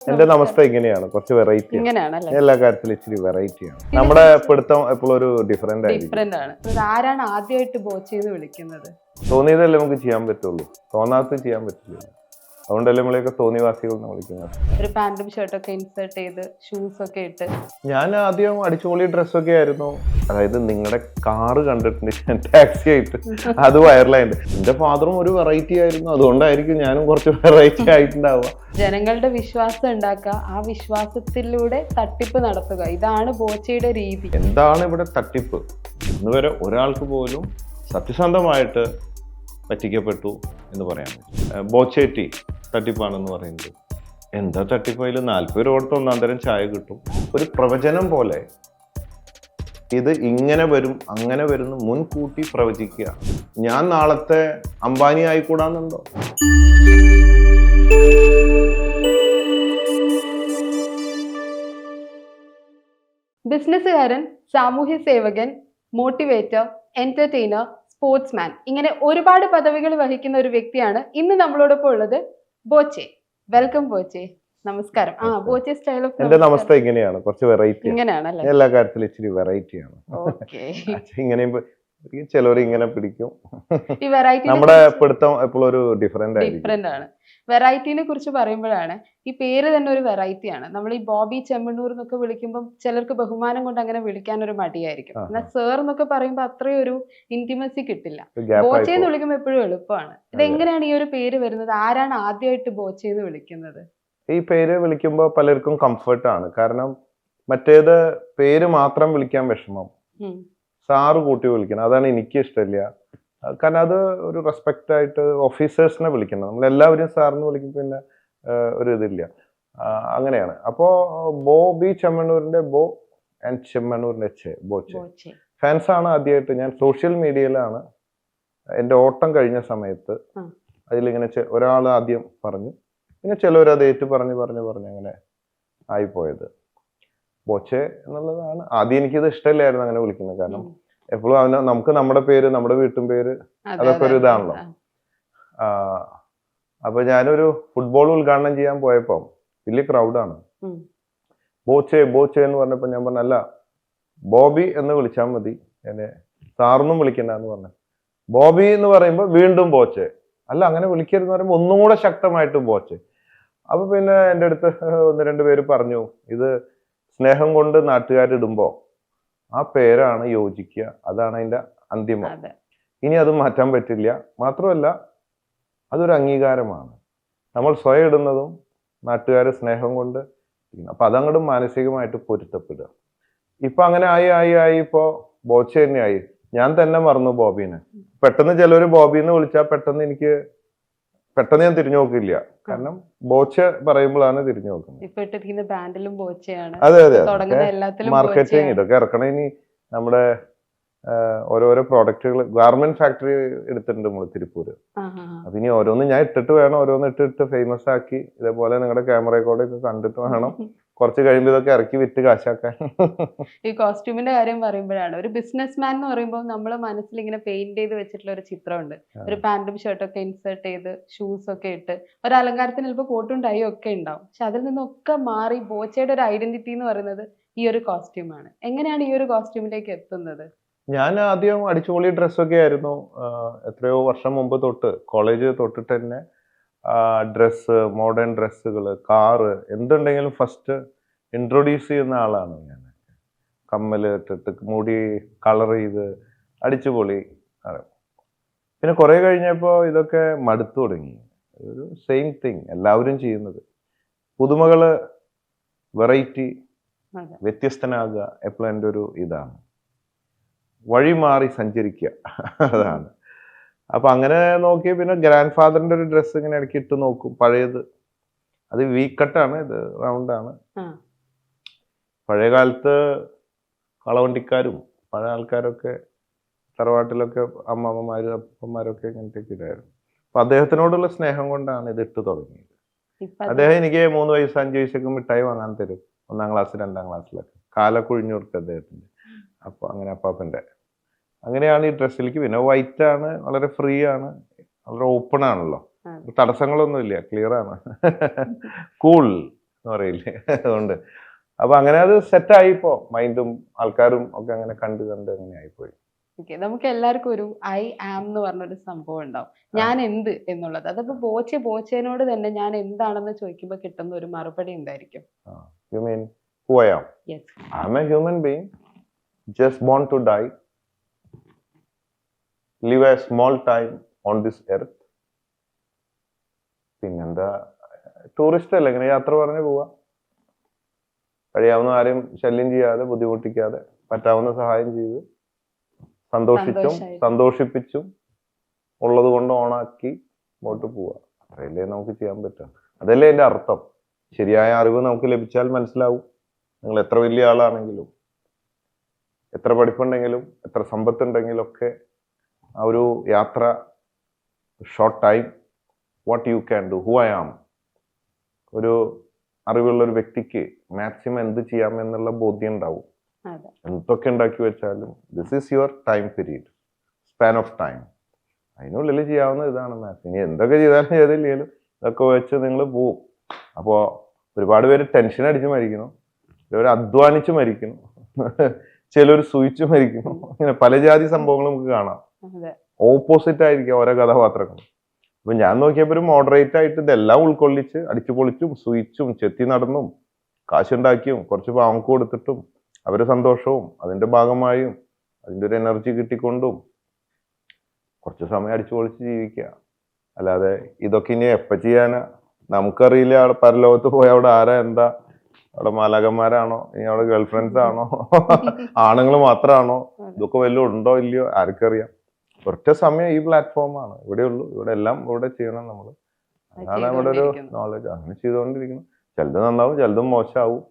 എന്റെ നമസ്തേ ഇങ്ങനെയാണ്, കുറച്ച് വെറൈറ്റി ഇങ്ങനെയാണല്ലേ? എല്ലാ കാര്യത്തിലും ഇച്ചിരി വെറൈറ്റിയാണ്. നമ്മുടെ പിടുത്തം എപ്പോഴും ഒരു ഡിഫറെന്റ് ആയിരിക്കും. ഡിഫറെന്റ് ആണ്. ആരാണ് ആദ്യമായിട്ട് ബോച്ചെന്ന് വിളിക്കുന്നത്? തോന്നിയതല്ലേ നമുക്ക് ചെയ്യാൻ പറ്റുള്ളൂ, തോന്നാത്ത ചെയ്യാൻ പറ്റില്ല. അതുകൊണ്ടല്ലേ നമ്മളെയൊക്കെ തോന്നിവാസികൾ എന്ന് വിളിക്കുന്നത്. ഒരു പാന്റും ഷർട്ടൊക്കെ ഇൻസേർട്ട് ചെയ്ത് ഷൂസ് ഒക്കെ ഇട്ട്. ഞാൻ ആദ്യം അടിച്ചുപൊളി ഡ്രസ്സൊക്കെ ആയിരുന്നു. അതായത് നിങ്ങളുടെ കാറ് കണ്ടിട്ടുണ്ട് ഞാൻ ടാക്സി ആയിട്ട്, അത് വൈറലായിട്ട്. എന്റെ ഫാദറും ഒരു വെറൈറ്റി ആയിരുന്നു, അതുകൊണ്ടായിരിക്കും ഞാനും കുറച്ച് വെറൈറ്റി ആയിട്ടുണ്ടാവുക. ജനങ്ങളുടെ വിശ്വാസം ഉണ്ടാക്കുക, ആ വിശ്വാസത്തിലൂടെ തട്ടിപ്പ് നടത്തുക, ഇതാണ് ബോച്ചയുടെ രീതി. എന്താണ് ഇവിടെ തട്ടിപ്പ്? ഇന്ന് വരെ ഒരാൾക്ക് പോലും സത്യസന്ധമായിട്ട് പറ്റിക്കപ്പെട്ടു എന്ന് പറയാൻ പറ്റും. ബോച്ചേറ്റി തട്ടിപ്പാണെന്ന് പറയുന്നത് എന്താ തട്ടിപ്പ്? അതിൽ 40 രൂപ കൊടുത്ത് ഒന്നാം തരം ചായ കിട്ടും. ഒരു പ്രവചനം പോലെ ഇത് ഇങ്ങനെ വരും അങ്ങനെ വരുന്നു മുൻകൂട്ടി പ്രവചിക്കുക. ഞാൻ നാളത്തെ അംബാനി ആയിക്കൂടാന്നുണ്ടോ? ബിസിനസ്സുകാരൻ, സാമൂഹ്യ സേവകൻ, മോട്ടിവേറ്റർ, എന്റർടൈനർ, സ്പോർട്സ്മാൻ, ഇങ്ങനെ ഒരുപാട് പദവികൾ വഹിക്കുന്ന ഒരു വ്യക്തിയാണ് ഇന്ന് നമ്മളോടൊപ്പം ഉള്ളത്. ബോച്ചെ, വെൽക്കം ബോച്ചെ. നമസ്കാരം. ബോച്ചെ സ്റ്റൈൽ ഓഫ് എന്റെ നമസ്തേ ഇങ്ങനെയാണ്, കുറച്ച് വെറൈറ്റി. ഇങ്ങനെയാണല്ലേ? എല്ലാ കാര്യത്തിലും ഇച്ചിരി വെറൈറ്റിയാണ്. ഇങ്ങനെയും ചിലവർ ഇങ്ങനെ പിടിക്കും. ഈ വെറൈറ്റി നമ്മുടെ പിടുത്തം എപ്പോഴും ഒരു ഡിഫറെന്റ് ആണ്. വെറൈറ്റിനെ കുറിച്ച് പറയുമ്പോഴാണ്, ഈ പേര് തന്നെ ഒരു വെറൈറ്റിയാണ്. നമ്മൾ ഈ ബോബി ചെമ്മണ്ണൂർ എന്നൊക്കെ വിളിക്കുമ്പോൾ ചിലർക്ക് ബഹുമാനം കൊണ്ട് അങ്ങനെ വിളിക്കാൻ ഒരു മടിയായിരിക്കും. എന്നാൽ സർ എന്നൊക്കെ പറയുമ്പോൾ അത്രയും ഒരു ഇന്റിമസി കിട്ടില്ല. ബോച്ചെ എന്ന് വിളിക്കുമ്പോൾ എപ്പോഴും എളുപ്പമാണ്. ഇതെങ്ങനെയാണ് ഈ ഒരു പേര് വരുന്നത്? ആരാണ് ആദ്യമായിട്ട് ബോച്ചെ എന്ന് വിളിക്കുന്നത്? ഈ പേര് വിളിക്കുമ്പോൾ പലർക്കും കംഫർട്ടാണ്. കാരണം മറ്റേത് പേര് മാത്രം വിളിക്കാൻ വിഷമം, സാറ് കൂട്ടി വിളിക്കണം, അതാണ് എനിക്ക് ഇഷ്ടമില്ല. കാരണം അത് ഒരു റെസ്പെക്റ്റ് ആയിട്ട് ഓഫീസേഴ്സിനെ വിളിക്കണം. നമ്മളെല്ലാവരും സാറിന് വിളിക്കും, പിന്നെ ഒരു ഇതില്ല. അങ്ങനെയാണ്. അപ്പോ ബോബി ചെമ്മണ്ണൂരിന്റെ ബോ ആൻഡ് ചെമ്മണ്ണൂരിന്റെ ചെ, ബോച്ചെ. ഫാൻസാണ് ആദ്യമായിട്ട്. ഞാൻ സോഷ്യൽ മീഡിയയിലാണ് എൻ്റെ ഓട്ടം കഴിഞ്ഞ സമയത്ത് അതിലിങ്ങനെ ഒരാൾ ആദ്യം പറഞ്ഞു, പിന്നെ ചിലവർ അത് ഏറ്റു പറഞ്ഞ് അങ്ങനെ ആയിപ്പോയത്. ബോച്ചെ എന്നുള്ളതാണ്. ആദ്യം എനിക്കിത് ഇഷ്ടമില്ലായിരുന്നു അങ്ങനെ വിളിക്കുന്നത്. കാരണം എപ്പോഴും നമുക്ക് നമ്മുടെ പേര്, നമ്മുടെ വീട്ടും പേര്, അതൊക്കെ ഒരു ഇതാണല്ലോ. അപ്പൊ ഞാനൊരു ഫുട്ബോൾ ഉദ്ഘാടനം ചെയ്യാൻ പോയപ്പോ വലിയ ക്രൗഡാണ്. ബോച്ചെ ബോച്ചെ എന്ന് പറഞ്ഞപ്പോ ഞാൻ പറഞ്ഞ, അല്ല ബോബി എന്ന് വിളിച്ചാൽ മതി, എന്നെ സാറൊന്നും വിളിക്കണ്ട എന്ന് പറഞ്ഞു. ബോബി എന്ന് പറയുമ്പോ വീണ്ടും ബോച്ചെ, അല്ല അങ്ങനെ വിളിക്കരുതെന്ന് പറയുമ്പോ ഒന്നും കൂടെ ശക്തമായിട്ട് ബോച്ചെ. അപ്പൊ പിന്നെ എൻ്റെ അടുത്ത് 1-2 പേര് പറഞ്ഞു, ഇത് സ്നേഹം കൊണ്ട് നാട്ടുകാരിടുമ്പോ ആ പേരാണ് യോജിക്കുക, അതാണ് അതിന്റെ അന്തിമം. ഇനി അത് മാറ്റാൻ പറ്റില്ല. മാത്രമല്ല അതൊരു അംഗീകാരമാണ്. നമ്മൾ സ്വയം ഇടുന്നതും നാട്ടുകാർ സ്നേഹം കൊണ്ട്, അപ്പൊ അതങ്ങോട്ട് മാനസികമായിട്ട് പൊരുത്തപ്പെടുക. ഇപ്പൊ അങ്ങനെ ആയി ഇപ്പോ ബോച്ചെ തന്നെയായി. ഞാൻ തന്നെ മറന്നു ബോബീനെ. പെട്ടെന്ന് ചിലവര് ബോബിന്ന് വിളിച്ചാൽ പെട്ടെന്ന് ഞാൻ തിരിഞ്ഞു നോക്കില്ല. കാരണം ബോച്ചെ പറയുമ്പോഴാണ് തിരിഞ്ഞു നോക്കുന്നത്. അതെ, മാർക്കറ്റിംഗ് ഇതൊക്കെ ഇറക്കണം. ഇനി നമ്മുടെ ഓരോരോ പ്രോഡക്റ്റുകൾ, ഗാർമെന്റ് ഫാക്ടറി എടുത്തിട്ടുണ്ട് നമ്മൾ തിരുപ്പൂര്. അപ്പൊ ഇനി ഓരോന്ന് ഞാൻ ഇട്ടിട്ട് വേണം, ഓരോന്ന് ഇട്ടിട്ട് ഫേമസ് ആക്കി, ഇതേപോലെ നിങ്ങളുടെ ക്യാമറ റെക്കോർഡ് ഒക്കെ കണ്ടിട്ട് വേണം കുറച്ച് കഴിയുമ്പോൾ ഇതൊക്കെ ഇറക്കി വിറ്റ് കാശാക്കാൻ. ഈ കോസ്റ്റ്യൂമിന്റെ കാര്യം പറയുമ്പോഴാണ്, ഒരു ബിസിനസ്മാൻ എന്ന് പറയുമ്പോൾ നമ്മളെ മനസ്സിൽ ഇങ്ങനെ പെയിന്റ് ചെയ്ത് വെച്ചിട്ടുള്ള ഒരു ചിത്രമുണ്ട്. ഒരു പാന്റും ഷർട്ടൊക്കെ ഇൻസേർട്ട് ചെയ്ത് ഷൂസ് ഒക്കെ ഇട്ട്, ഒരു അലങ്കാരത്തിന് ചിലപ്പോൾ കോട്ടും ടൈയും ഒക്കെ ഉണ്ടാവും. പക്ഷെ അതിൽ നിന്നൊക്കെ മാറി ബോച്ചയുടെ ഒരു ഐഡന്റിറ്റി എന്ന് പറയുന്നത് ഈ ഒരു കോസ്റ്റ്യൂമാണ്. എങ്ങനെയാണ് ഈ ഒരു കോസ്റ്റ്യൂമിലേക്ക് എത്തുന്നത്? ഞാൻ ആദ്യം അടിച്ചുപൊളി ഡ്രസ്സൊക്കെ ആയിരുന്നു. എത്രയോ വർഷം മുമ്പ് തൊട്ട്, കോളേജ് തൊട്ടിട്ട് തന്നെ ഡ്രസ്സ്, മോഡേൺ ഡ്രസ്സുകൾ, കാറ്, എന്തുണ്ടെങ്കിലും ഫസ്റ്റ് ഇൻട്രൊഡ്യൂസ് ചെയ്യുന്ന ആളാണ് ഞാൻ. കമ്മല് ഇട്ടിട്ട് മുടി കളർ ചെയ്ത് അടിച്ചുപൊളി. പിന്നെ കുറെ കഴിഞ്ഞപ്പോൾ ഇതൊക്കെ മടുത്തു തുടങ്ങി. ഒരു സെയിം തിങ് എല്ലാവരും ചെയ്യുന്നത്. പുതുമകള്, വെറൈറ്റി, വ്യത്യസ്തനാകുക എപ്പോഴും എൻ്റെ ഒരു ഇതാണ്. വഴി മാറി സഞ്ചരിക്കുക, അതാണ്. അപ്പൊ അങ്ങനെ നോക്കി പിന്നെ ഗ്രാൻഡ് ഫാദറിന്റെ ഒരു ഡ്രസ്സ് ഇങ്ങനെ ഇടയ്ക്ക് ഇട്ട് നോക്കും. പഴയത്, അത് വീക്കട്ടാണ്, ഇത് റൗണ്ടാണ്. പഴയ കാലത്ത് കളവണ്ടിക്കാരും പഴയ ആൾക്കാരൊക്കെ തറവാട്ടിലൊക്കെ അമ്മമ്മമാരും അപ്പന്മാരൊക്കെ ഇങ്ങനത്തെ ഇടായിരുന്നു. അപ്പൊ അദ്ദേഹത്തിനോടുള്ള സ്നേഹം കൊണ്ടാണ് ഇത് ഇട്ട് തുടങ്ങിയത്. അദ്ദേഹം എനിക്ക് 3 വയസ്സ് 5 വയസ്സൊക്കെ മിഠായി വാങ്ങാൻ തരും. 1-ാം ക്ലാസ് 2-ാം ക്ലാസ്സിലൊക്കെ. കാലക്കുഴിഞ്ഞു കൊടുക്കുക അദ്ദേഹത്തിന്റെ. അപ്പൊ അങ്ങനെ അപ്പാപ്പന്റെ. അങ്ങനെയാണ് ഈ ഡ്രസ്സിലേക്ക്. പിന്നെ വൈറ്റ് ആണ്, വളരെ ഫ്രീ ആണ്, വളരെ ഓപ്പൺ ആണല്ലോ, തടസ്സങ്ങളൊന്നുമില്ല, ക്ലിയർ ആണ്. കൂൾ. എന്ന് പറയില്ലേ, അതുകൊണ്ട് അപ്പൊ അങ്ങനെ അത് സെറ്റായി ഇപ്പോ, മൈൻഡും ആൾക്കാരും ഒക്കെ അങ്ങനെ കണ്ട് കണ്ട് അങ്ങനെ ആയിപ്പോയി. ഓക്കെ, നമുക്ക് എല്ലാവർക്കും ഒരു ഐ ആം എന്ന് പറഞ്ഞൊരു സംഭവം ഉണ്ടാവും, ഞാൻ എന്ത് എന്നുള്ളത്. അതപ്പോ ബോച്ചേനോട് തന്നെ ഞാൻ എന്താണെന്ന് ചോദിക്കുമ്പോൾ കിട്ടുന്ന ഒരു മറുപടി എന്തായിരിക്കും? You mean who I am? Yes. I'm a human being, just born to die, live a small time on this earth. പിന്നെന്താ, ടൂറിസ്റ്റ് അല്ലേ, ഇങ്ങനെ യാത്ര പറഞ്ഞു പോവാ, കഴിയാവുന്ന ആരെയും ശല്യം ചെയ്യാതെ ബുദ്ധിമുട്ടിക്കാതെ പറ്റാവുന്ന സഹായം ചെയ്ത് സന്തോഷിപ്പിച്ചും ഉള്ളത് കൊണ്ട് ഓണാക്കി മുമ്പോട്ട് പോവാ. അതല്ലേ നമുക്ക് ചെയ്യാൻ പറ്റുക, അതല്ലേ അതിന്റെ അർത്ഥം. ശരിയായ അറിവ് നമുക്ക് ലഭിച്ചാൽ മനസ്സിലാവും, നിങ്ങൾ എത്ര വലിയ ആളാണെങ്കിലും എത്ര പഠിപ്പുണ്ടെങ്കിലും എത്ര സമ്പത്തുണ്ടെങ്കിലും ഒക്കെ ആ ഒരു യാത്ര, short time, what you can do, who I am, ഒരു അറിവുള്ള ഒരു വ്യക്തിക്ക് മാക്സിമം എന്ത് ചെയ്യാം എന്നുള്ള ബോധ്യം ഉണ്ടാവും. എന്തൊക്കെ ഉണ്ടാക്കി വെച്ചാലും this is your time period, span of time, അതിനുള്ളിൽ ചെയ്യാവുന്ന ഇതാണ് മാത്സ്. ഇനി എന്തൊക്കെ ചെയ്താലും ചെയ്തില്ലെങ്കിലും ഇതൊക്കെ വെച്ച് നിങ്ങൾ പോവും. അപ്പോൾ ഒരുപാട് പേര് ടെൻഷൻ അടിച്ച് മരിക്കുന്നു, ചിലവർ അധ്വാനിച്ച് മരിക്കുന്നു, ചിലർ സൂയിച്ച് മരിക്കുന്നു, ഇങ്ങനെ പല ജാതി സംഭവങ്ങൾ നമുക്ക് കാണാം. ഓപ്പോസിറ്റ് ആയിരിക്കും ഓരോ കഥാപാത്രങ്ങൾ. അപ്പൊ ഞാൻ നോക്കിയപ്പോ ഒരു മോഡറേറ്റ് ആയിട്ട് ഇതെല്ലാം ഉൾക്കൊള്ളിച്ച് അടിച്ചു പൊളിച്ചും സൂയിച്ചും ചെത്തി നടന്നും കാശുണ്ടാക്കിയും കുറച്ച് പാവങ്ങൾക്ക് കൊടുത്തിട്ടും അവരുടെ സന്തോഷവും അതിന്റെ ഭാഗമായും അതിന്റെ ഒരു എനർജി കിട്ടിക്കൊണ്ടും കുറച്ച് സമയം അടിച്ചു പൊളിച്ച് ജീവിക്കുക. അല്ലാതെ ഇതൊക്കെ ഇനി എപ്പ ചെയ്യാനാ, നമുക്കറിയില്ല. അവിടെ പരലോകത്ത് പോയ അവിടെ ആരാ എന്താ, അവിടെ മാലാകന്മാരാണോ, ഇനി അവിടെ ഗേൾ ഫ്രണ്ട്സ് ആണോ, ആണുങ്ങൾ മാത്രമാണോ, ഇതൊക്കെ വല്ലതും ഉണ്ടോ ഇല്ലയോ ആർക്കറിയാം. ഒറ്റ സമയം ഈ പ്ലാറ്റ്ഫോമാണ് ഇവിടെ ഉള്ളൂ, ഇവിടെ എല്ലാം ഇവിടെ ചെയ്യണം നമ്മൾ. അതാണ് നമ്മുടെ ഒരു നോളജ്. അങ്ങനെ ചെയ്തുകൊണ്ടിരിക്കണം. ചിലത് നന്നാവും, ചിലതും മോശമാവും,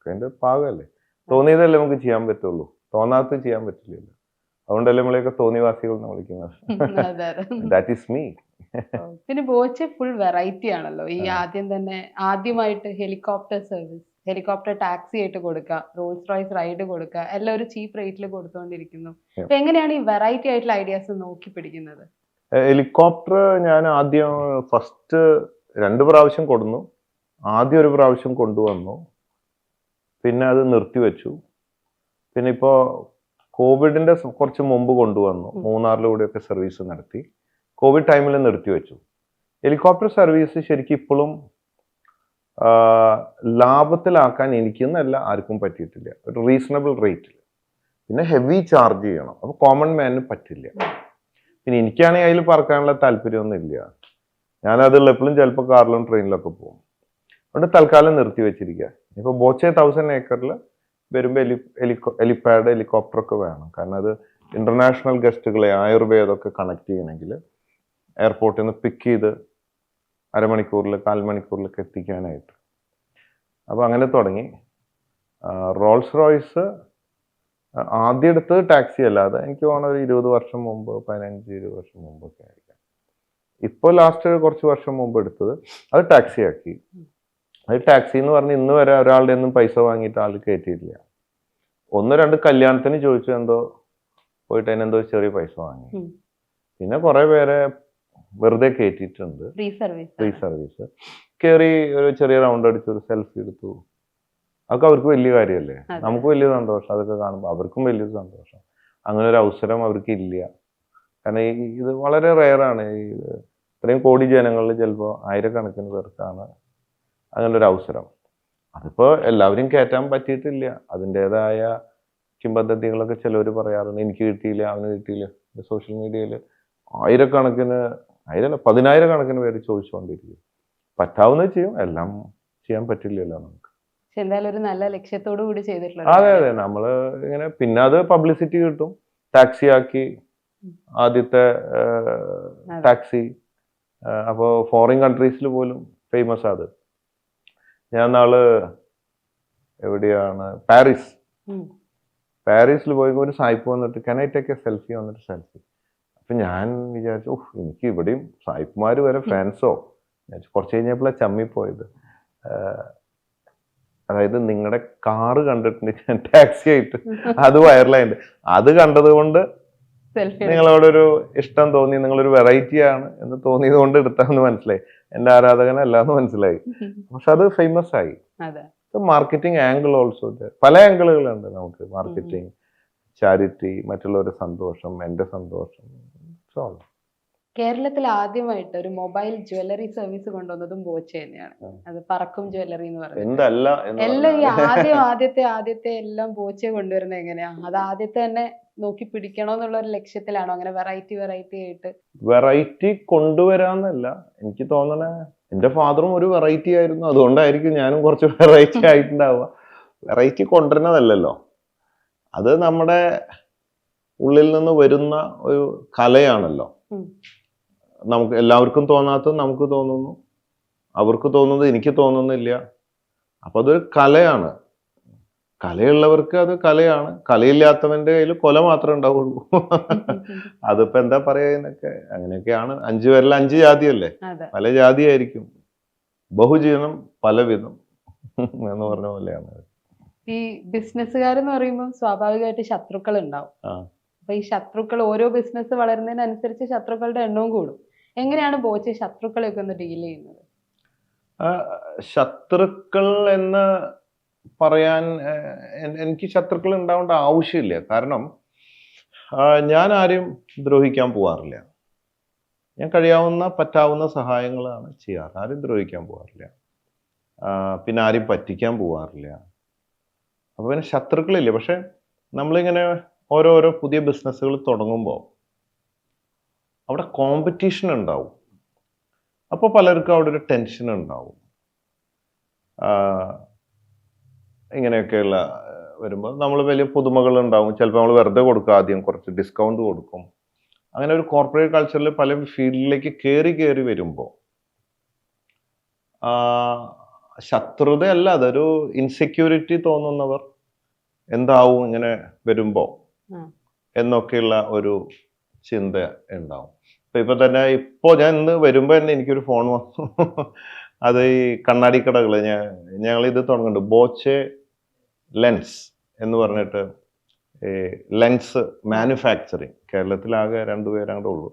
അതിന്റെ ഭാഗമല്ലേ. തോന്നിയതല്ലേ നമുക്ക് ചെയ്യാൻ പറ്റുള്ളൂ, തോന്നാത്ത ചെയ്യാൻ പറ്റില്ലല്ലോ. അതുകൊണ്ടല്ലേ നമ്മളെയൊക്കെ തോന്നിവാസികൾ എന്ന് വിളിക്കുന്നത്. That is me. പിന്നെ ബോച്ചെ ഫുൾ വെറൈറ്റി ആണല്ലോ. ഈ ആദ്യമായിട്ട് ഹെലികോപ്റ്റർ സർവീസ്, ഹെലികോപ്റ്റർ ടാക്സി ആയിട്ട് കൊടുക്കുക, റോൾസ് റോയ്സ് റൈഡ് കൊടുക്കുക, എല്ലാം ഒരു ചീപ്പ് റേറ്റിൽ കൊടുത്തുകൊണ്ടിരിക്കുന്നു. അപ്പൊ എങ്ങനെയാണ് ഈ വെറൈറ്റി ആയിട്ടുള്ള ഐഡിയാസ് നോക്കി പിടിക്കുന്നത്? ഹെലികോപ്റ്റർ ഞാൻ ആദ്യം ഫസ്റ്റ് 2 പ്രാവശ്യം കൊടുന്നു. ആദ്യം ഒരു പ്രാവശ്യം കൊണ്ടുവന്നു, പിന്നെ അത് നിർത്തിവെച്ചു. പിന്നെ ഇപ്പോ കോവിഡിന്റെ കുറച്ച് മുമ്പ് കൊണ്ടുവന്നു, മൂന്നാറിലൂടെയൊക്കെ സർവീസ് നടത്തി. കോവിഡ് ടൈമിൽ നിർത്തിവെച്ചു. ഹെലികോപ്റ്റർ സർവീസ് ശരിക്കും ഇപ്പോഴും ലാഭത്തിലാക്കാൻ എനിക്കെന്നല്ല ആർക്കും പറ്റിയിട്ടില്ല, ഒരു റീസണബിൾ റേറ്റിൽ. പിന്നെ ഹെവി ചാർജ് ചെയ്യണം, അപ്പൊ കോമൺ മാനിന് പറ്റില്ല. പിന്നെ എനിക്കാണെങ്കിൽ അതിൽ പറക്കാനുള്ള താല്പര്യമൊന്നും ഇല്ല. ഞാനതുള്ള എപ്പോഴും ചിലപ്പോൾ കാറിലും ട്രെയിനിലൊക്കെ പോകും. അതുകൊണ്ട് തൽക്കാലം നിർത്തി വെച്ചിരിക്കുക. ഇപ്പൊ ബോച്ചെ 1000 ഏക്കറിൽ വരുമ്പോൾ ഹെലിപാഡ്, ഹെലികോപ്റ്ററൊക്കെ വേണം. കാരണം അത് ഇന്റർനാഷണൽ ഗസ്റ്റുകളെ ആയുർവേദമൊക്കെ കണക്ട് ചെയ്യണമെങ്കിൽ എയർപോർട്ടിൽ നിന്ന് പിക്ക് ചെയ്ത് അരമണിക്കൂറിൽ 4 മണിക്കൂറിലൊക്കെ എത്തിക്കാനായിട്ട്. അപ്പൊ അങ്ങനെ തുടങ്ങി. റോൾസ് റോയ്സ് ആദ്യം എടുത്തത് ടാക്സി അല്ലാതെ എനിക്ക് തോന്നുന്ന ഒരു 20 വർഷം മുമ്പ്, 15-20 വർഷം മുമ്പൊക്കെ ആയിരിക്കാം. ഇപ്പോൾ ലാസ്റ്റ് കുറച്ച് വർഷം മുമ്പ് എടുത്തത് അത് ടാക്സി ആക്കി. അത് ടാക്സി എന്ന് പറഞ്ഞ് ഇന്ന് വരെ ഒരാളുടെ ഒന്നും പൈസ വാങ്ങിയിട്ട് ആൾ കയറ്റിയിട്ടില്ല. 1-2 കല്യാണത്തിന് ചോദിച്ചു എന്തോ പോയിട്ട് അതിനെന്തോ ചെറിയ പൈസ വാങ്ങി. പിന്നെ കുറെ പേരെ വെറുതെ കയറ്റിയിട്ടുണ്ട്, ഫ്രീ സർവീസ്. കയറി ഒരു ചെറിയ റൗണ്ട് അടിച്ചു, ഒരു സെൽഫി എടുത്തു. അതൊക്കെ അവർക്ക് വലിയ കാര്യമല്ലേ, നമുക്ക് വലിയ സന്തോഷം. അതൊക്കെ കാണുമ്പോൾ അവർക്കും വലിയൊരു സന്തോഷം. അങ്ങനെ ഒരു അവസരം അവർക്ക് ഇല്ല. കാരണം ഇത് വളരെ റെയറാണ്. ഇത്രയും കോടി ജനങ്ങളിൽ ചിലപ്പോൾ ആയിരക്കണക്കിന് പേർക്കാണ് അങ്ങനെ ഒരു അവസരം. അതിപ്പോ എല്ലാവരും കയറ്റാൻ പറ്റിയിട്ടില്ല. അതിൻ്റെതായ കിംവദന്തികളൊക്കെ ചിലവർ പറയാറുണ്ട്, എനിക്ക് കിട്ടിയില്ല, അവന് കിട്ടിയില്ല. സോഷ്യൽ മീഡിയയിൽ പതിനായിരക്കണക്കിന് പേര് ചോദിച്ചുകൊണ്ടിരിക്കും. പറ്റാവുന്നത് ചെയ്യും, എല്ലാം ചെയ്യാൻ പറ്റില്ലല്ലോ നമുക്ക്. എന്തായാലും ഒരു നല്ല ലക്ഷ്യത്തോടു കൂടി ചെയ്തിട്ടുള്ള. അതെ, നമ്മള് ഇങ്ങനെ പിന്നെ അത് പബ്ലിസിറ്റി കിട്ടും. ടാക്സി ആക്കി, ആദ്യത്തെ ടാക്സി. അപ്പോ ഫോറിൻ കൺട്രീസിൽ പോലും ഫേമസ് അത്. ഞാൻ നാള് എവിടെയാണ്, പാരീസിൽ പോയി ഒരു സായിപ്പ് വന്നിട്ട് "Can I take a selfie?" വന്നിട്ട് സെൽഫി. അപ്പൊ ഞാൻ വിചാരിച്ചു, എനിക്ക് ഇവിടെയും സായിപ്പുമാര് വരെ ഫാൻസോ. കുറച്ച് കഴിഞ്ഞപ്പോഴാണ് ചമ്മിപ്പോയത്. അതായത് നിങ്ങളുടെ കാറ് കണ്ടിട്ടുണ്ട് ഞാൻ ടാക്സി ആയിട്ട്, അത് വൈറലായിട്ട്. അത് കണ്ടത് കൊണ്ട് സെൽഫി നിങ്ങളോടൊരു ഇഷ്ടം തോന്നി, നിങ്ങളൊരു വെറൈറ്റി ആണ് എന്ന് തോന്നിയത് കൊണ്ട് എടുത്താന്ന് മനസ്സിലായി. എന്റെ ആരാധകനല്ല എന്ന് മനസ്സിലായി. പക്ഷെ അത് ഫേമസ് ആയി. അതെ. മാർക്കറ്റിംഗ് ആംഗിൾ ഓൾസോ പല ആംഗിളുകളുണ്ട് നമുക്ക്. മാർക്കറ്റിംഗ്, ചാരിറ്റി, മറ്റുള്ളവരുടെ സന്തോഷം, എന്റെ സന്തോഷം. കേരളത്തിൽ ആദ്യമായിട്ട് ഒരു മൊബൈൽ ജ്വല്ലറി സർവീസ് കൊണ്ടുവന്നതും ബോച്ച തന്നെയാണ്. അത് പറക്കും ജ്വല്ലറി എന്ന് പറയുന്നത്. എന്തല്ല എല്ലാം ഈ ആദ്യത്തെ എല്ലാം ബോച്ച കൊണ്ടുവരുന്നത് എങ്ങനെയാ? അത് ആദ്യത്തെ തന്നെ നോക്കി പിടിക്കണോ എന്നുള്ള ഒരു ലക്ഷ്യത്തിലാണോ അങ്ങനെ വെറൈറ്റി ആയിട്ട്? വെറൈറ്റി കൊണ്ടുവരാന്നല്ല, എനിക്ക് തോന്നണ എന്റെ ഫാദറും ഒരു വെറൈറ്റി ആയിരുന്നു, അതുകൊണ്ടായിരിക്കും ഞാനും കുറച്ച് വെറൈറ്റി ആയിട്ടുണ്ടാവുക. വെറൈറ്റി കൊണ്ടുവരുന്നതല്ലല്ലോ, അത് നമ്മുടെ ഉള്ളിൽ നിന്ന് വരുന്ന ഒരു കലയാണല്ലോ. നമുക്ക് എല്ലാവർക്കും തോന്നാത്തത് നമുക്ക് തോന്നുന്നു, അവർക്ക് തോന്നുന്നത് എനിക്ക് തോന്നുന്നില്ല. അപ്പൊ അതൊരു കലയാണ്. കലയുള്ളവർക്ക് അത് കലയാണ്, കലയില്ലാത്തവന്റെ കയ്യിൽ കൊല മാത്രമേ ഉണ്ടാവുള്ളൂ. അതിപ്പോ എന്താ പറയാ, എന്നൊക്കെ അങ്ങനെയൊക്കെയാണ്. 5 പേരിൽ 5 ജാതിയല്ലേ, പല ജാതിയായിരിക്കും. ബഹുജീവനം പലവിധം എന്ന് പറഞ്ഞ പോലെയാണ്. ഈ ബിസിനസ്സുകാരെന്ന് പറയുമ്പോൾ സ്വാഭാവികമായിട്ട് ശത്രുക്കൾ ഉണ്ടാവും. അപ്പൊ ഈ ശത്രുക്കൾ, ഓരോ ബിസിനസ് വളരുന്നതിനനുസരിച്ച് ശത്രുക്കളുടെ എണ്ണവും കൂടും. എങ്ങനെയാണ് ബോച്ച ശത്രുക്കളെയൊക്കെ ഒന്ന് ഡീൽ ചെയ്യുന്നത്? ശത്രുക്കൾ എന്ന് പറയാൻ എനിക്ക് ശത്രുക്കൾ ഉണ്ടാവേണ്ട ആവശ്യമില്ല. കാരണം ഞാൻ ആരെയും ദ്രോഹിക്കാൻ പോവാറില്ല. ഞാൻ കഴിയാവുന്ന പറ്റാവുന്ന സഹായങ്ങളാണ് ചെയ്യാറ്. ആരും ദ്രോഹിക്കാൻ പോവാറില്ല, പിന്നെ ആരെയും പറ്റിക്കാൻ പോവാറില്ല. അപ്പൊ പിന്നെ ശത്രുക്കളില്ല. പക്ഷെ നമ്മളിങ്ങനെ ഓരോരോ പുതിയ ബിസിനസ്സുകൾ തുടങ്ങുമ്പോൾ അവിടെ കോമ്പറ്റീഷൻ ഉണ്ടാവും. അപ്പോൾ പലർക്കും അവിടെ ഒരു ടെൻഷൻ ഉണ്ടാവും. ഇങ്ങനെയൊക്കെയുള്ള വരുമ്പോൾ നമ്മൾ വലിയ പുതുമകൾ ഉണ്ടാവും. ചിലപ്പോൾ നമ്മൾ വെറുതെ കൊടുക്കും, ആദ്യം കുറച്ച് ഡിസ്കൗണ്ട് കൊടുക്കും. അങ്ങനെ ഒരു കോർപ്പറേറ്റ് കൾച്ചറിൽ പല ഫീൽഡിലേക്ക് കയറി വരുമ്പോൾ ശത്രുതയല്ല, അതൊരു ഇൻസെക്യൂരിറ്റി തോന്നുന്നവർ എന്താവും ഇങ്ങനെ വരുമ്പോൾ എന്നൊക്കെയുള്ള ഒരു ചിന്ത ഉണ്ടാവും. ഇപ്പൊ തന്നെ ഞാൻ ഇന്ന് വരുമ്പോ തന്നെ എനിക്കൊരു ഫോൺ വന്നു. അത് ഈ കണ്ണാടി കടകള്, ഞങ്ങൾ ഇത് തുടങ്ങുന്നുണ്ട്, ബോച്ചെ ലെൻസ് എന്ന് പറഞ്ഞിട്ട് ലെൻസ് മാനുഫാക്ചറിങ്. കേരളത്തിലാകെ 2 പേരങ്ങോട്ട് ഉള്ളൂ.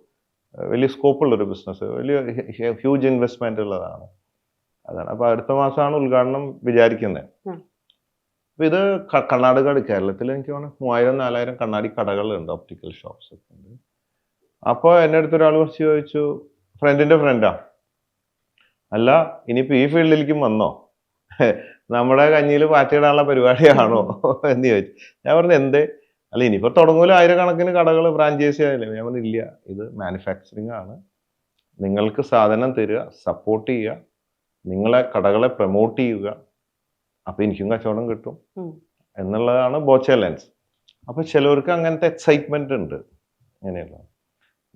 വലിയ സ്കോപ്പുള്ളൊരു ബിസിനസ്, വലിയ ഹ്യൂജ് ഇൻവെസ്റ്റ്മെന്റ് ഉള്ളതാണ്. അതാണ്. അപ്പൊ അടുത്ത മാസമാണ് ഉദ്ഘാടനം വിചാരിക്കുന്നത്. അപ്പൊ ഇത് കണ്ണാടി കട കേരളത്തിൽ എനിക്ക് തോന്നുന്നു 3000-4000 കണ്ണാടി കടകളുണ്ട്, ഒപ്റ്റിക്കൽ ഷോപ്സ് ഒക്കെ ഉണ്ട്. അപ്പൊ എന്റെ അടുത്ത് ഒരാൾ കുറച്ച് ചോദിച്ചു, ഫ്രണ്ടിന്റെ ഫ്രണ്ടാ, അല്ല ഇനിയിപ്പോ ഈ ഫീൽഡിലേക്കും വന്നോ, നമ്മുടെ കഞ്ഞിയിൽ പാറ്റിയിടാനുള്ള പരിപാടിയാണോ എന്ന് ചോദിച്ചു. ഞാൻ പറഞ്ഞു എന്തേ? അല്ല ഇനിയിപ്പോ തുടങ്ങൂല, 1000-കണക്കിന് കടകൾ ഫ്രാഞ്ചൈസി ആയില്ലേ. ഞാൻ പറഞ്ഞു ഇല്ല, ഇത് മാനുഫാക്ചറിങ് ആണ്, നിങ്ങൾക്ക് സാധനം തരിക, സപ്പോർട്ട് ചെയ്യുക, നിങ്ങളെ കടകളെ പ്രൊമോട്ട് ചെയ്യുക, അപ്പൊ എനിക്കും കച്ചവടം കിട്ടും എന്നുള്ളതാണ് ബോച്ച ലെൻസ്. അപ്പൊ ചിലവർക്ക് അങ്ങനത്തെ എക്സൈറ്റ്മെന്റ് ഉണ്ട്. അങ്ങനെയല്ല,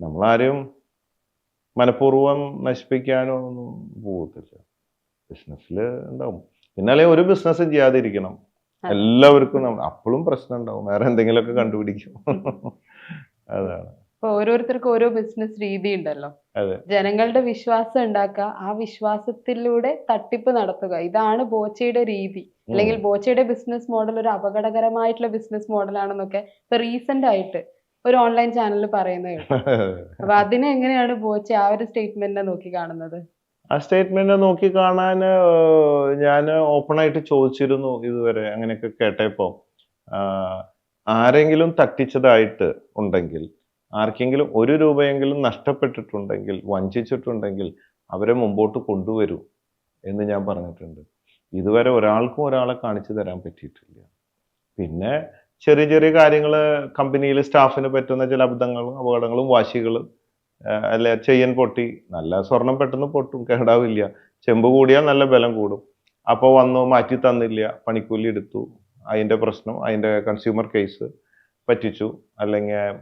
നമ്മളാരും മനഃപൂർവ്വം നശിപ്പിക്കാനോ ഒന്നും പോകത്തില്ല. ബിസിനസ്സിൽ ഉണ്ടാവും. പിന്നാലെ ഒരു ബിസിനസ്സും ചെയ്യാതിരിക്കണം. എല്ലാവർക്കും അപ്പോഴും പ്രശ്നം ഉണ്ടാവും, വേറെ എന്തെങ്കിലുമൊക്കെ കണ്ടുപിടിക്കും. അതാണ്. ഓരോരുത്തർക്കും ഓരോ ബിസിനസ് രീതി ഉണ്ടല്ലോ. ജനങ്ങളുടെ വിശ്വാസം ഉണ്ടാക്കുക, ആ വിശ്വാസത്തിലൂടെ തട്ടിപ്പ് നടത്തുക, ഇതാണ് ബോച്ചയുടെ രീതി. അല്ലെങ്കിൽ ബോച്ചയുടെ ബിസിനസ് മോഡൽ ഒരു അപകടകരമായിട്ടുള്ള ബിസിനസ് മോഡലാണെന്നൊക്കെ ഇപ്പൊ റീസെന്റ് ആയിട്ട് ഒരു ഓൺലൈൻ ചാനലിൽ പറയുന്നത് കേട്ടു. അപ്പൊ അതിനെ എങ്ങനെയാണ് ബോച്ച ആ ഒരു സ്റ്റേറ്റ്മെന്റിനെ നോക്കി കാണുന്നത്? ആ സ്റ്റേറ്റ്മെന്റ് നോക്കി കാണാൻ ഞാൻ ഓപ്പൺ ആയിട്ട് ചോദിച്ചിരുന്നു ഇതുവരെ. അങ്ങനെയൊക്കെ കേട്ടപ്പോ ആരെങ്കിലും തട്ടിച്ചതായിട്ട് ഉണ്ടെങ്കിൽ, ആർക്കെങ്കിലും 1 രൂപയെങ്കിലും നഷ്ടപ്പെട്ടിട്ടുണ്ടെങ്കിൽ, വഞ്ചിച്ചിട്ടുണ്ടെങ്കിൽ അവരെ മുമ്പോട്ട് കൊണ്ടുവരൂ എന്ന് ഞാൻ പറഞ്ഞിട്ടുണ്ട്. ഇതുവരെ ഒരാൾക്കും ഒരാളെ കാണിച്ചു തരാൻ പറ്റിയിട്ടില്ല. പിന്നെ ചെറിയ ചെറിയ കാര്യങ്ങൾ, കമ്പനിയിൽ സ്റ്റാഫിന് പറ്റുന്ന ചില അബദ്ധങ്ങളും അപകടങ്ങളും വാശികളും, അല്ലെ ചെയിൻ പൊട്ടി, നല്ല സ്വർണം പെട്ടെന്ന് പൊട്ടും, കേടാവില്ല. ചെമ്പ് കൂടിയാൽ നല്ല ബലം കൂടും. അപ്പോൾ വന്നു മാറ്റി തന്നില്ല, പണിക്കൂലി എടുത്തു, അതിൻ്റെ പ്രശ്നം, അതിൻ്റെ കൺസ്യൂമർ കേസ് പറ്റിച്ചു. അല്ലെങ്കിൽ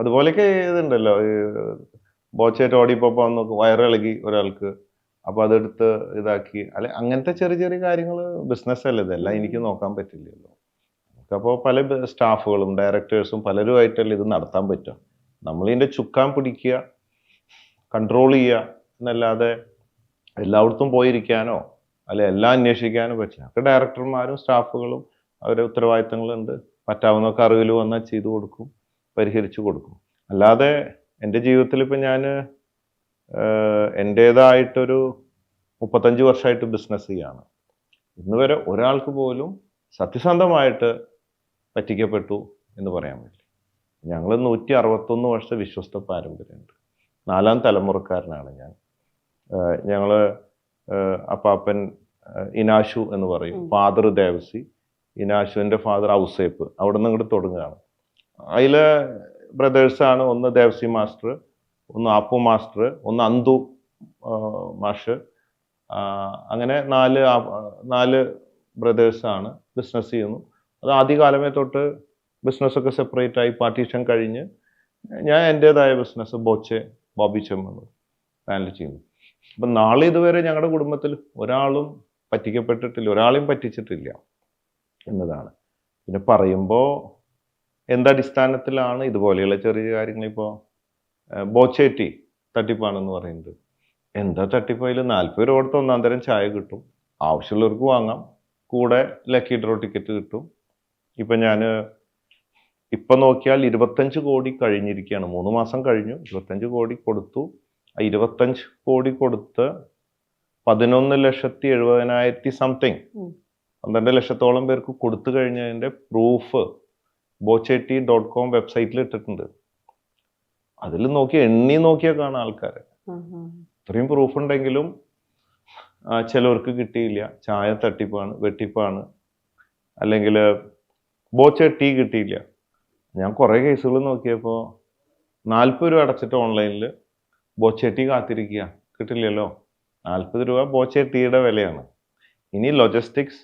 അതുപോലെയൊക്കെ ഇതുണ്ടല്ലോ, ബോച്ചയായിട്ട് ഓടിപ്പോ വന്നു വയറിളകി ഒരാൾക്ക്, അപ്പോൾ അതെടുത്ത് ഇതാക്കി, അല്ലെ അങ്ങനത്തെ ചെറിയ ചെറിയ കാര്യങ്ങൾ. ബിസിനസ് അല്ലേ, ഇതെല്ലാം എനിക്ക് നോക്കാൻ പറ്റില്ലല്ലോ. അപ്പോൾ പല സ്റ്റാഫുകളും ഡയറക്ടേഴ്സും പലരുമായിട്ടല്ലേ ഇത് നടത്താൻ പറ്റുക. നമ്മളിതിൻ്റെ ചുക്കാൻ പിടിക്കുക, കൺട്രോൾ ചെയ്യുക എന്നല്ലാതെ എല്ലായിടത്തും പോയിരിക്കാനോ അല്ലെ എല്ലാം അന്വേഷിക്കാനോ പറ്റില്ല. അപ്പോൾ ഡയറക്ടർമാരും സ്റ്റാഫുകളും അവരുടെ ഉത്തരവാദിത്തങ്ങളുണ്ട്. പറ്റാവുന്നൊക്കെ അറിവിൽ വന്നാൽ ചെയ്തു കൊടുക്കും, പരിഹരിച്ചു കൊടുക്കും. അല്ലാതെ എൻ്റെ ജീവിതത്തിൽ ഇപ്പം ഞാൻ എൻ്റേതായിട്ടൊരു 35 വർഷമായിട്ട് ബിസിനസ് ചെയ്യാണ്. ഇന്ന് വരെ ഒരാൾക്ക് പോലും സത്യസന്ധമായിട്ട് പറ്റിക്കപ്പെട്ടു എന്ന് പറയാൻ പറ്റില്ല. ഞങ്ങൾ 161 വർഷത്തെ വിശ്വസ്ത പാരമ്പര്യമുണ്ട്. 4ാം തലമുറക്കാരനാണ് ഞാൻ. ഞങ്ങൾ അപ്പാപ്പൻ ഇനാശു എന്ന് പറയും, ഫാദർ ദേവസി, ഇനാശുവിൻ്റെ ഫാദർ ഔസേപ്പ്, അവിടെ നിന്ന് ഇങ്ങോട്ട് തുടങ്ങുകയാണ്. അതിലെ ബ്രദേഴ്സാണ്, ഒന്ന് ദേവസി മാസ്റ്റർ, ഒന്ന് ആപ്പു മാസ്റ്റർ, ഒന്ന് അന്തു മാഷ്, അങ്ങനെ 4 ബ്രദേഴ്സാണ് ബിസിനസ് ചെയ്യുന്നു. അത് ആദ്യകാലമേ തൊട്ട് ബിസിനസ്സൊക്കെ സെപ്പറേറ്റ് ആയി പാർട്ടീഷൻ കഴിഞ്ഞ് ഞാൻ എൻ്റേതായ ബിസിനസ് ബോബി ചെം എന്ന് ഹാൻഡിൽ ചെയ്യുന്നു. അപ്പം നാളെ ഇതുവരെ ഞങ്ങളുടെ കുടുംബത്തിൽ ഒരാളും പറ്റിക്കപ്പെട്ടിട്ടില്ല, ഒരാളെയും പറ്റിച്ചിട്ടില്ല എന്നതാണ്. പിന്നെ പറയുമ്പോൾ എന്തടിസ്ഥാനത്തിലാണ് ഇതുപോലെയുള്ള ചെറിയ കാര്യങ്ങൾ, ഇപ്പോൾ ബോച്ചേറ്റി തട്ടിപ്പാണെന്ന് പറയുന്നത്. എന്താ തട്ടിപ്പ്? അതിൽ 40 രൂപ കൊടുത്ത് 1-ാം തരം ചായ കിട്ടും, ആവശ്യമുള്ളവർക്ക് വാങ്ങാം, കൂടെ ലക്കി ഡ്രോ ടിക്കറ്റ് കിട്ടും. ഇപ്പം ഞാൻ ഇപ്പം നോക്കിയാൽ 25 കോടി കഴിഞ്ഞിരിക്കുകയാണ്. 3 മാസം കഴിഞ്ഞു, 25 കോടി കൊടുത്തു. 25 കോടി കൊടുത്ത് 11,70,000 സംതിങ് 12 ലക്ഷത്തോളം പേർക്ക് കൊടുത്തു കഴിഞ്ഞതിൻ്റെ പ്രൂഫ് bochetti.com വെബ്സൈറ്റിൽ ഇട്ടിട്ടുണ്ട്. അതിൽ എണ്ണി നോക്കിയാൽ കാണാം ആൾക്കാരെ. ഇത്രയും പ്രൂഫ് ഉണ്ടെങ്കിലും ചിലവർക്ക് കിട്ടിയില്ല. ചായ തട്ടിപ്പാണ്, വെട്ടിപ്പാണ്, അല്ലെങ്കിൽ ബോച്ചെട്ടി കിട്ടിയില്ല. ഞാൻ കുറേ കേസുകൾ നോക്കിയപ്പോൾ 40 രൂപ അടച്ചിട്ട് ഓൺലൈനിൽ ബോച്ചെട്ടി കാത്തിരിക്കുക, കിട്ടില്ലല്ലോ. 40 രൂപ ബോച്ചെട്ടിയുടെ വിലയാണ്. ഇനി ലോജിസ്റ്റിക്സ്,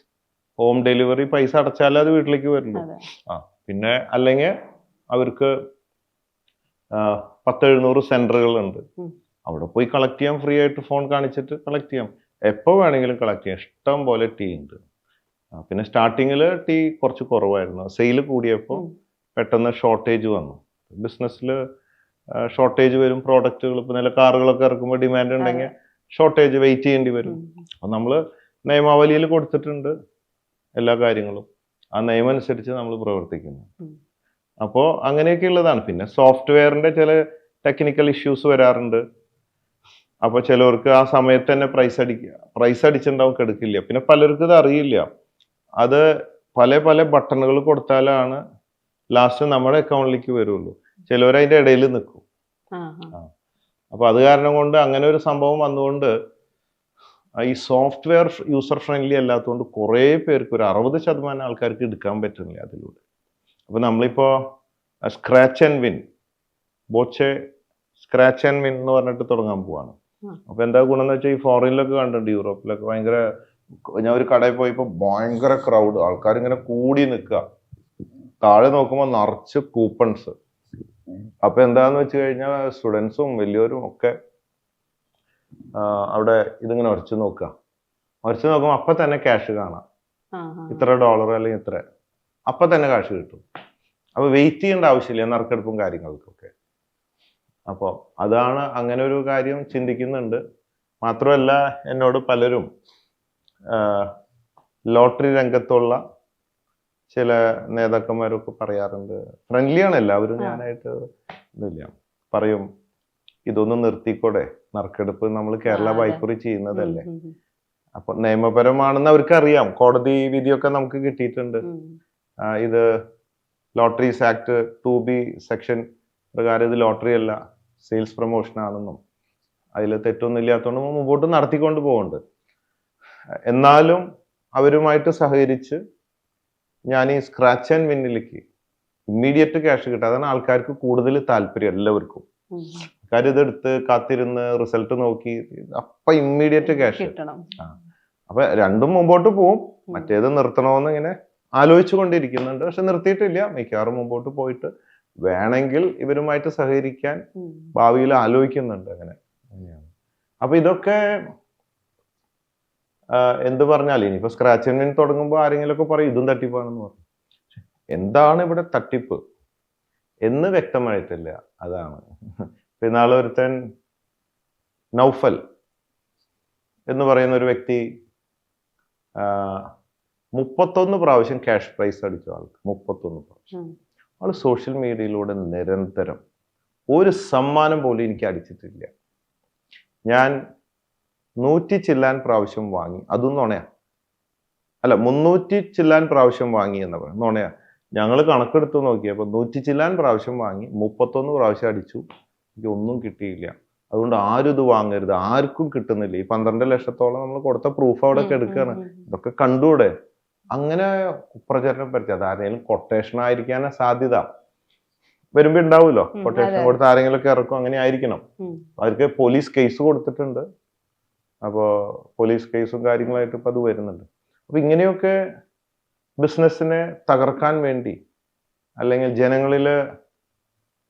ഹോം ഡെലിവറി പൈസ അടച്ചാലേ അത് വീട്ടിലേക്ക് വരുള്ളൂ. പിന്നെ അല്ലെങ്കിൽ അവർക്ക് 10-700 സെന്ററുകളുണ്ട്, അവിടെ പോയി കളക്ട് ചെയ്യാം. ഫ്രീ ആയിട്ട് ഫോൺ കാണിച്ചിട്ട് കളക്ട് ചെയ്യാം, എപ്പോൾ വേണമെങ്കിലും കളക്ട് ചെയ്യാം. ഇഷ്ടം പോലെ ടീ ഉണ്ട്. പിന്നെ സ്റ്റാർട്ടിങ്ങിൽ ടീ കുറച്ച് കുറവായിരുന്നു, സെയിൽ കൂടിയപ്പോൾ പെട്ടെന്ന് ഷോർട്ടേജ് വന്നു. ബിസിനസ്സിൽ ഷോർട്ടേജ് വരും. പ്രോഡക്റ്റുകൾ ഇപ്പോൾ നല്ല കാറുകളൊക്കെ ഇറക്കുമ്പോൾ ഡിമാൻഡ് ഉണ്ടെങ്കിൽ ഷോർട്ടേജ് വെയിറ്റ് ചെയ്യേണ്ടി വരും. അപ്പം നമ്മൾ നിയമാവലിയിൽ കൊടുത്തിട്ടുണ്ട് എല്ലാ കാര്യങ്ങളും, ആ നിയമം അനുസരിച്ച് നമ്മൾ പ്രവർത്തിക്കുന്നു. അപ്പോൾ അങ്ങനെയൊക്കെ ഉള്ളതാണ്. പിന്നെ സോഫ്റ്റ്വെയറിൻ്റെ ചില ടെക്നിക്കൽ ഇഷ്യൂസ് വരാറുണ്ട്. അപ്പോൾ ചിലവർക്ക് ആ സമയത്ത് തന്നെ പ്രൈസ് അടിച്ചിട്ടുണ്ടാവും, കെടുക്കില്ല. പിന്നെ പലർക്കും ഇത് അറിയില്ല. അത് പല ബട്ടണുകൾ കൊടുത്താലാണ് ലാസ്റ്റ് നമ്മുടെ അക്കൗണ്ടിലേക്ക് വരുള്ളൂ. ചിലവർ അതിൻ്റെ ഇടയിൽ നിൽക്കും. അപ്പോൾ അത് കാരണം കൊണ്ട് അങ്ങനെ ഒരു സംഭവം വന്നുകൊണ്ട് ഈ സോഫ്റ്റ്വെയർ യൂസർ ഫ്രണ്ട്ലി അല്ലാത്തതുകൊണ്ട് കുറേ പേർക്ക്, ഒരു 60% ആൾക്കാർക്ക് എടുക്കാൻ പറ്റുന്നില്ല അതിലൂടെ. അപ്പോൾ നമ്മളിപ്പോൾ scratch and win, Boche scratch and win എന്ന് പറഞ്ഞിട്ട് തുടങ്ങാൻ പോവാണ്. അപ്പോൾ എന്താ ഗുണം എന്ന് വെച്ചാൽ, ഈ ഫോറിനിലൊക്കെ കണ്ടിട്ടുണ്ട്, യൂറോപ്പിലൊക്കെ ഭയങ്കര, ഞാൻ ഒരു കടയിൽ പോയപ്പോൾ ഭയങ്കര ക്രൗഡ്, ആൾക്കാരിങ്ങനെ കൂടി നിൽക്കുക. താഴെ നോക്കുമ്പോൾ നിറച്ച് കൂപ്പൺസ്. അപ്പോൾ എന്താന്ന് വെച്ച് കഴിഞ്ഞാൽ സ്റ്റുഡൻസും വലിയവരും ഒക്കെ അവിടെ ഇതിങ്ങനെ ഉരച്ച് നോക്കുമ്പോൾ അപ്പം തന്നെ ക്യാഷ് കാണാം. ഇത്ര $, അല്ലെങ്കിൽ ഇത്ര, അപ്പം തന്നെ കാശ് കിട്ടും. അപ്പോൾ വെയിറ്റ് ചെയ്യേണ്ട ആവശ്യമില്ല നറുക്കെടുപ്പും കാര്യങ്ങൾക്കൊക്കെ. അപ്പോൾ അതാണ്, അങ്ങനെ ഒരു കാര്യം ചിന്തിക്കുന്നുണ്ട്. മാത്രമല്ല എന്നോട് പലരും ലോട്ടറി രംഗത്തുള്ള ചില നേതാക്കന്മാരൊക്കെ പറയാറുണ്ട്, ഫ്രണ്ട്ലിയാണ് എല്ലാവരും, ഞാനായിട്ട് ഇതില്ല, പറയും ഇതൊന്നും നിർത്തിക്കൂടെ, നറുക്കെടുപ്പ് നമ്മൾ കേരള ബൈക്കുറി ചെയ്യുന്നതല്ലേ. അപ്പൊ നിയമപരമാണെന്ന് അവർക്ക് അറിയാം, കോടതി വിധിയൊക്കെ നമുക്ക് കിട്ടിയിട്ടുണ്ട്. ഇത് ലോട്ടറീസ് ആക്ട് 2B സെക്ഷൻ പ്രകാരം ഇത് ലോട്ടറി അല്ല, സെയിൽസ് പ്രൊമോഷൻ ആണെന്നും അതിൽ തെറ്റൊന്നും ഇല്ലാത്തതുകൊണ്ട് മുമ്പോട്ട് നടത്തിക്കൊണ്ട് പോകുന്നുണ്ട്. എന്നാലും അവരുമായിട്ട് സഹകരിച്ച് ഞാൻ ഈ സ്ക്രാച്ച് ആൻഡ് വിന്നിലേക്ക് ഇമ്മീഡിയറ്റ് ക്യാഷ് കിട്ടുക, അതാണ് ആൾക്കാർക്ക് കൂടുതൽ താല്പര്യം. എല്ലാവർക്കും കാര്യം ഇതെടുത്ത് കാത്തിരുന്ന് റിസൾട്ട് നോക്കി അപ്പൊ ഇമ്മീഡിയറ്റ് ക്യാഷ് കിട്ടണം. അപ്പൊ രണ്ടും മുമ്പോട്ട് പോവും. മറ്റേത് നിർത്തണമെന്ന് ഇങ്ങനെ ആലോചിച്ചു കൊണ്ടിരിക്കുന്നുണ്ട്, പക്ഷെ നിർത്തിയിട്ടില്ല. മിക്കവാറും മുമ്പോട്ട് പോയിട്ട് വേണമെങ്കിൽ ഇവരുമായിട്ട് സഹകരിക്കാൻ ഭാവിയിൽ ആലോചിക്കുന്നുണ്ട്. അങ്ങനെയാണ്. അപ്പൊ ഇതൊക്കെ എന്ത് പറഞ്ഞാൽ ഇനിയിപ്പോ സ്ക്രാച്ച് ആൻഡ് വിൻ തുടങ്ങുമ്പോൾ ആരെങ്കിലും ഒക്കെ പറയും ഇതും തട്ടിപ്പാണെന്ന് പറഞ്ഞു. എന്താണ് ഇവിടെ തട്ടിപ്പ് എന്ന് വ്യക്തമായിട്ടില്ല. അതാണ്. പിന്നാളെ ഒരുത്തൻ നൗഫൽ എന്ന് പറയുന്ന ഒരു വ്യക്തി 31 പ്രാവശ്യം ക്യാഷ് പ്രൈസ് അടിച്ചു ആൾക്ക്. 31 പ്രാവശ്യം. ആൾ സോഷ്യൽ മീഡിയയിലൂടെ നിരന്തരം ഒരു സമ്മാനം പോലും എനിക്ക് അടിച്ചിട്ടില്ല. ഞാൻ 100 ചില്ലാൻ പ്രാവശ്യം വാങ്ങി, അതും നുണയാ. അല്ല, 300 ചില്ലാൻ പ്രാവശ്യം വാങ്ങി എന്ന് പറയാം, നുണയാ. ഞങ്ങൾ കണക്കെടുത്ത് നോക്കിയപ്പോൾ 100 ചില്ലാൻ പ്രാവശ്യം വാങ്ങി, 31 പ്രാവശ്യം അടിച്ചു, എനിക്ക് ഒന്നും കിട്ടിയില്ല. അതുകൊണ്ട് ആരും ഇത് വാങ്ങരുത്, ആർക്കും കിട്ടുന്നില്ല. ഈ 12 ലക്ഷത്തോളം നമ്മൾ കൊടുത്ത പ്രൂഫ് അവിടെ എടുക്കുകയാണ്. ഇതൊക്കെ കണ്ടൂടെ? അങ്ങനെ പ്രചരണം പറ്റി. അത് ആരെങ്കിലും കൊട്ടേഷൻ ആയിരിക്കാനാ സാധ്യത. വരുമ്പോ ഉണ്ടാവുമല്ലോ കൊട്ടേഷൻ കൊടുത്ത് ആരെങ്കിലും ഒക്കെ ഇറക്കും, അങ്ങനെ ആയിരിക്കണം. അവർക്ക് പോലീസ് കേസ് കൊടുത്തിട്ടുണ്ട്. അപ്പോ പോലീസ് കേസും കാര്യങ്ങളായിട്ട് ഇപ്പൊ അത് വരുന്നുണ്ട്. അപ്പൊ ഇങ്ങനെയൊക്കെ ബിസിനസ്സിനെ തകർക്കാൻ വേണ്ടി, അല്ലെങ്കിൽ ജനങ്ങളില്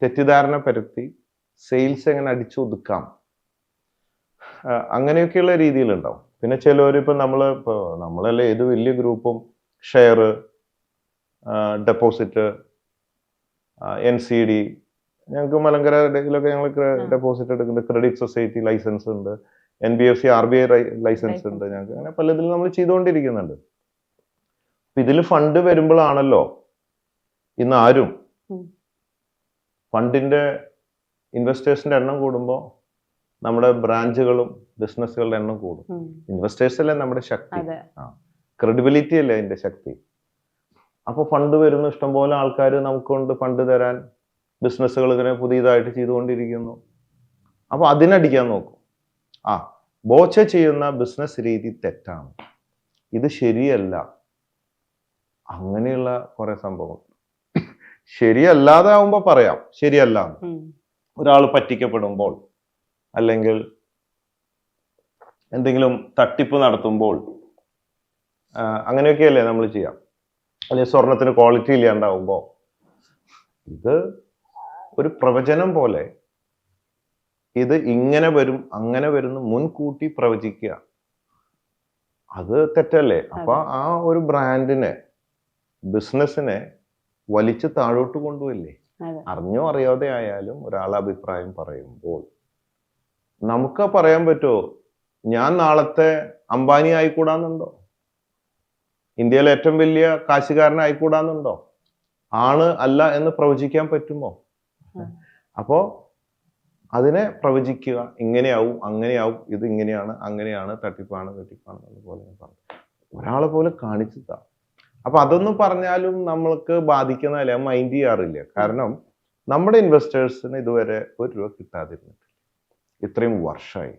തെറ്റിദ്ധാരണ പരത്തി സെയിൽസ് എങ്ങനെ അടിച്ചൊതുക്കാം, അങ്ങനെയൊക്കെയുള്ള രീതിയിലുണ്ടാവും. പിന്നെ ചിലവരിപ്പോ നമ്മളല്ലേ ഏത് വലിയ ഗ്രൂപ്പും ഷെയർ, ഡെപ്പോസിറ്റ്, NCD, ഞങ്ങൾക്ക് മലങ്കരയിലൊക്കെ ഞങ്ങൾ ഡെപ്പോസിറ്റ് എടുക്കുന്നുണ്ട്, ക്രെഡിറ്റ് സൊസൈറ്റി ലൈസൻസ് ഉണ്ട്, NBFC RBI ലൈസൻസ് ഉണ്ട് ഞങ്ങൾക്ക്. അങ്ങനെ പലതിലും നമ്മൾ ചെയ്തുകൊണ്ടിരിക്കുന്നുണ്ട്. ഇതിൽ ഫണ്ട് വരുമ്പോഴാണല്ലോ ഇന്ന് ആരും ഫണ്ടിന്റെ ഇൻവെസ്റ്റേഴ്സിന്റെ എണ്ണം കൂടുമ്പോൾ നമ്മുടെ ബ്രാഞ്ചുകളും ബിസിനസ്സുകളുടെ എണ്ണം കൂടും. ഇൻവെസ്റ്റേഴ്സ് അല്ലേ നമ്മുടെ ശക്തി, ക്രെഡിബിലിറ്റി അല്ലേ അതിന്റെ ശക്തി. അപ്പൊ ഫണ്ട് വരുന്നു, ഇഷ്ടംപോലെ ആൾക്കാർ നമുക്കൊണ്ട് ഫണ്ട് തരാൻ ബിസിനസ്സുകൾ ഇങ്ങനെ പുതിയതായിട്ട് ചെയ്തുകൊണ്ടിരിക്കുന്നു. അപ്പൊ അതിനടിക്കാൻ നോക്കും. ബോച്ച ചെയ്യുന്ന ബിസിനസ് രീതി തെറ്റാണ്, ഇത് ശരിയല്ല, അങ്ങനെയുള്ള കുറെ സംഭവങ്ങൾ. ശരിയല്ലാതെ ആവുമ്പോ പറയാം ശരിയല്ല. ഒരാൾ പറ്റിക്കപ്പെടുമ്പോൾ, അല്ലെങ്കിൽ എന്തെങ്കിലും തട്ടിപ്പ് നടത്തുമ്പോൾ, അങ്ങനെയൊക്കെയല്ലേ നമ്മൾ ചെയ്യാം. അല്ലെങ്കിൽ സ്വർണത്തിന് ക്വാളിറ്റി ഇല്ലാണ്ടാവുമ്പോ, ഇത് ഒരു പ്രവചനം പോലെ ഇത് ഇങ്ങനെ വരും അങ്ങനെ വരുന്നു മുൻകൂട്ടി പ്രവചിക്കുക, അത് തെറ്റല്ലേ? അപ്പൊ ആ ഒരു ബ്രാൻഡിനെ, ബിസിനസ്സിനെ വലിച്ചു താഴോട്ട് കൊണ്ടുപോയില്ലേ? അറിഞ്ഞോ അറിയാതെ ആയാലും ഒരാൾ അഭിപ്രായം പറയുമ്പോൾ നമുക്ക് പറയാൻ പറ്റുമോ ഞാൻ നാളത്തെ അംബാനി ആയിക്കൂടാന്നുണ്ടോ? ഇന്ത്യയിലെ ഏറ്റവും വലിയ കാശുകാരനായിക്കൂടാന്നുണ്ടോ? ആണ് അല്ല എന്ന് പ്രവചിക്കാൻ പറ്റുമോ? അപ്പോ അതിനെ പ്രവചിക്കുക, ഇങ്ങനെയാവും അങ്ങനെയാവും, ഇത് ഇങ്ങനെയാണ് അങ്ങനെയാണ്, തട്ടിപ്പാണ് അതുപോലെ പറഞ്ഞു ഒരാളെ പോലെ കാണിച്ചതാ. അപ്പൊ അതൊന്നും പറഞ്ഞാലും നമ്മൾക്ക് ബാധിക്കുന്നതല്ല, മൈൻഡ് ചെയ്യാറില്ല. കാരണം നമ്മുടെ ഇൻവെസ്റ്റേഴ്സിന് ഇതുവരെ 1 രൂപ കിട്ടാതിരുന്നിട്ടില്ല ഇത്രയും വർഷമായി.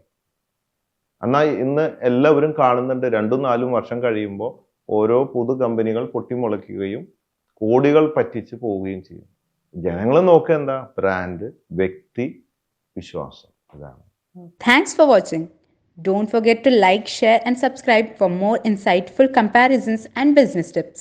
എന്നാൽ ഇന്ന് എല്ലാവരും കാണുന്നുണ്ട്, 2-4 വർഷം കഴിയുമ്പോൾ ഓരോ പുതു കമ്പനികൾ പൊട്ടിമുളയ്ക്കുകയും കോടികൾ പറ്റിച്ച് പോവുകയും ചെയ്യും. ജനങ്ങൾ നോക്കുക എന്താ? ബ്രാൻഡ്, വ്യക്തി, വിശ്വാസം. അതാണ്. Thanks for watching. Don't forget to like, share and subscribe for more insightful comparisons and business tips.